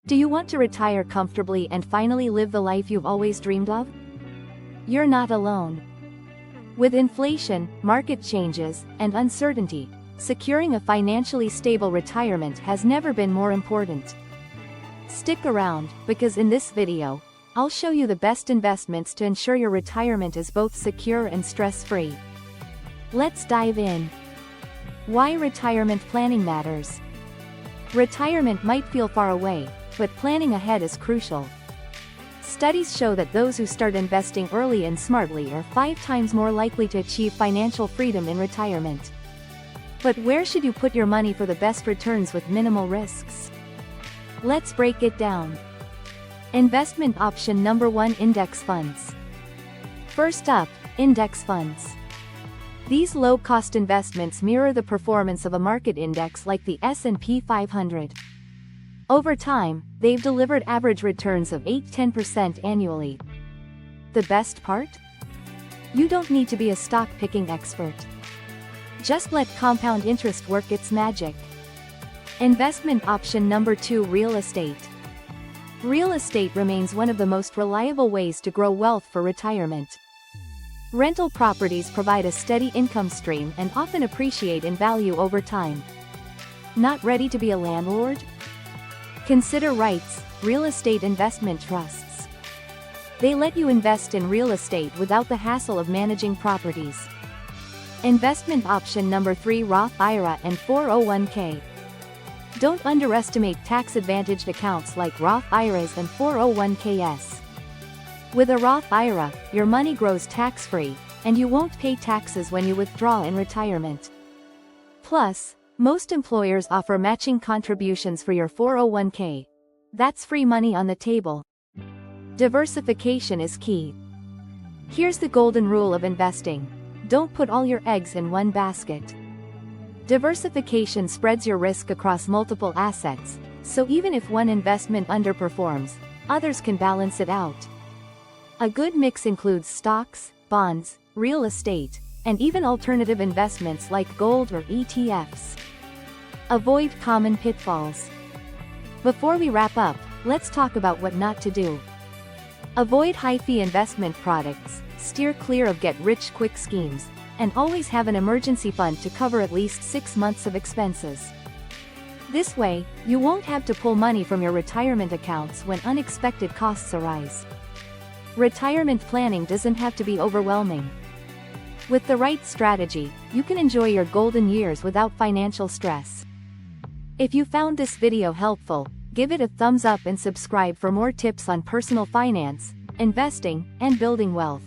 Do you want to retire comfortably and finally live the life you've always dreamed of? You're not alone. With inflation, market changes, and uncertainty, securing a financially stable retirement has never been more important. Stick around, because in this video, I'll show you the best investments to ensure your retirement is both secure and stress-free. Let's dive in. Why retirement planning matters. Retirement might feel far away, but planning ahead is crucial. Studies show that those who start investing early and smartly are 5 times more likely to achieve financial freedom in retirement. But where should you put your money for the best returns with minimal risks? Let's break it down. Investment option number 1: Index funds. First up, index funds. These low-cost investments mirror the performance of a market index like the S&P 500. Over time, they've delivered average returns of 8–10% annually. The best part? You don't need to be a stock-picking expert. Just let compound interest work its magic. Investment option number 2: Real estate. Real estate remains one of the most reliable ways to grow wealth for retirement. Rental properties provide a steady income stream and often appreciate in value over time. Not ready to be a landlord? Consider REITs, real estate investment trusts. They let you invest in real estate without the hassle of managing properties. Investment option number 3: Roth IRA and 401k. Don't underestimate tax-advantaged accounts like Roth IRAs and 401ks. With a Roth IRA, your money grows tax-free, and you won't pay taxes when you withdraw in retirement. Plus, most employers offer matching contributions for your 401k. That's free money on the table. Diversification is key. Here's the golden rule of investing: don't put all your eggs in one basket. Diversification spreads your risk across multiple assets, so even if one investment underperforms, others can balance it out. A good mix includes stocks, bonds, real estate, and even alternative investments like gold or ETFs. Avoid common pitfalls. Before we wrap up, let's talk about what not to do. Avoid high-fee investment products, steer clear of get-rich-quick schemes, and always have an emergency fund to cover at least 6 months of expenses. This way, you won't have to pull money from your retirement accounts when unexpected costs arise. Retirement planning doesn't have to be overwhelming. With the right strategy, you can enjoy your golden years without financial stress. If you found this video helpful, give it a thumbs up and subscribe for more tips on personal finance, investing, and building wealth.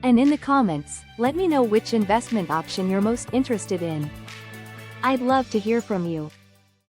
And in the comments, let me know which investment option you're most interested in. I'd love to hear from you.